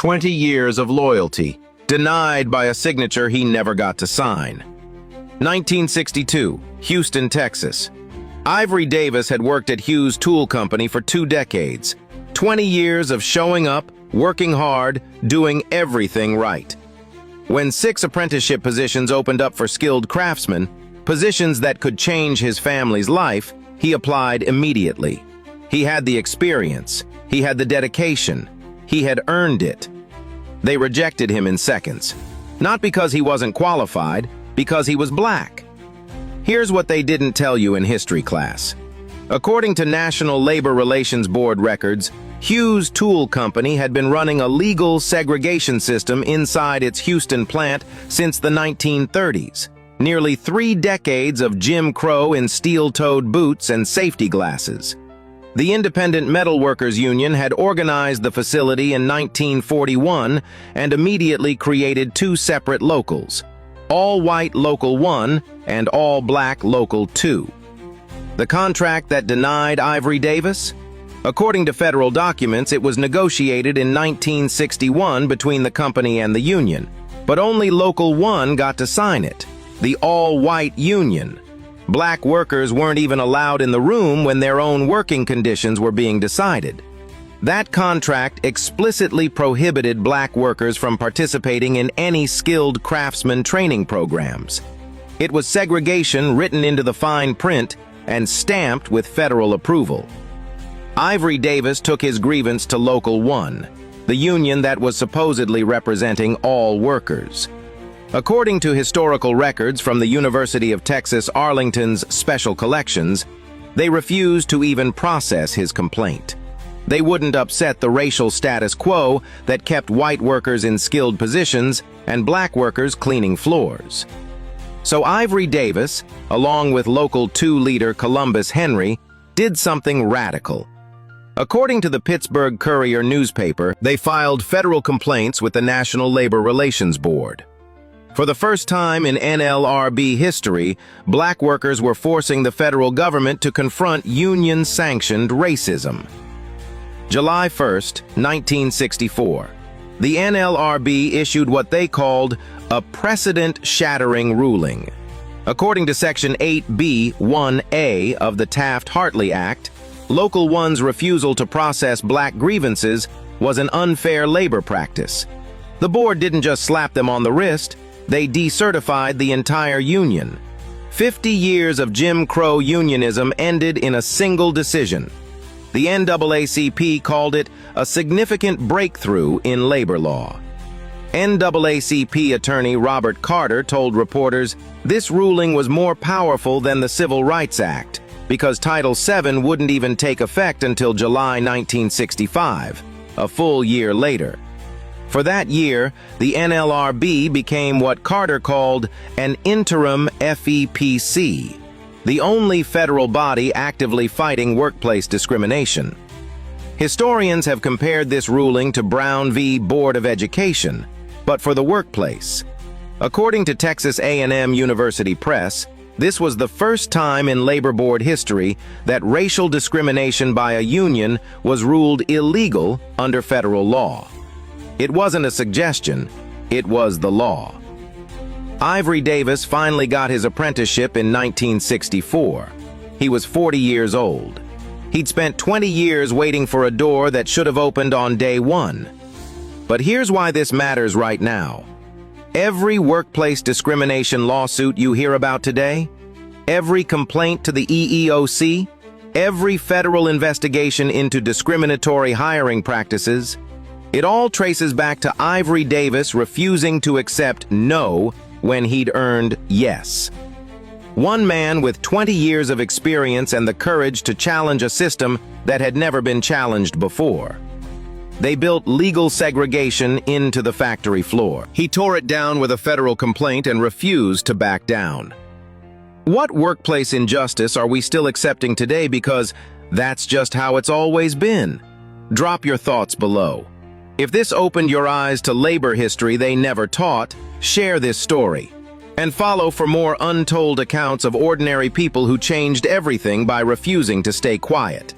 20 years of loyalty, denied by a signature he never got to sign. 1962, Houston, Texas. Ivory Davis had worked at Hughes Tool Company for 2 decades. 20 years of showing up, working hard, doing everything right. When 6 apprenticeship positions opened up for skilled craftsmen, positions that could change his family's life, he applied immediately. He had the experience, he had the dedication, he had earned it. They rejected him in seconds. Not because he wasn't qualified, because he was black. Here's what they didn't tell you in history class. According to National Labor Relations Board records, Hughes Tool Company had been running a legal segregation system inside its Houston plant since the 1930s. Nearly 3 decades of Jim Crow in steel-toed boots and safety glasses. The Independent Metal Workers Union had organized the facility in 1941 and immediately created 2 separate locals, all-white Local 1 and all-black Local 2. The contract that denied Ivory Davis? According to federal documents, it was negotiated in 1961 between the company and the union, but only Local 1 got to sign it, the all-white union. Black workers weren't even allowed in the room when their own working conditions were being decided. That contract explicitly prohibited black workers from participating in any skilled craftsman training programs. It was segregation written into the fine print and stamped with federal approval. Ivory Davis took his grievance to Local 1, the union that was supposedly representing all workers. According to historical records from the University of Texas Arlington's Special Collections, they refused to even process his complaint. They wouldn't upset the racial status quo that kept white workers in skilled positions and black workers cleaning floors. So Ivory Davis, along with Local 2 leader Columbus Henry, did something radical. According to the Pittsburgh Courier newspaper, they filed federal complaints with the National Labor Relations Board. For the first time in NLRB history, black workers were forcing the federal government to confront union-sanctioned racism. July 1, 1964, the NLRB issued what they called a precedent-shattering ruling. According to Section 8B-1A of the Taft-Hartley Act, Local 1's refusal to process black grievances was an unfair labor practice. The board didn't just slap them on the wrist, they decertified the entire union. 50 years of Jim Crow unionism ended in a single decision. The NAACP called it a significant breakthrough in labor law. NAACP attorney Robert Carter told reporters this ruling was more powerful than the Civil Rights Act because Title VII wouldn't even take effect until July 1965, a full year later. For that year, the NLRB became what Carter called an interim FEPC, the only federal body actively fighting workplace discrimination. Historians have compared this ruling to Brown v. Board of Education, but for the workplace. According to Texas A&M University Press, this was the first time in labor board history that racial discrimination by a union was ruled illegal under federal law. It wasn't a suggestion, it was the law. Ivory Davis finally got his apprenticeship in 1964. He was 40 years old. He'd spent 20 years waiting for a door that should have opened on day 1. But here's why this matters right now. Every workplace discrimination lawsuit you hear about today, every complaint to the EEOC, every federal investigation into discriminatory hiring practices, it all traces back to Ivory Davis refusing to accept no when he'd earned yes. One man with 20 years of experience and the courage to challenge a system that had never been challenged before. They built legal segregation into the factory floor. He tore it down with a federal complaint and refused to back down. What workplace injustice are we still accepting today because that's just how it's always been? Drop your thoughts below. If this opened your eyes to labor history they never taught, share this story. And follow for more untold accounts of ordinary people who changed everything by refusing to stay quiet.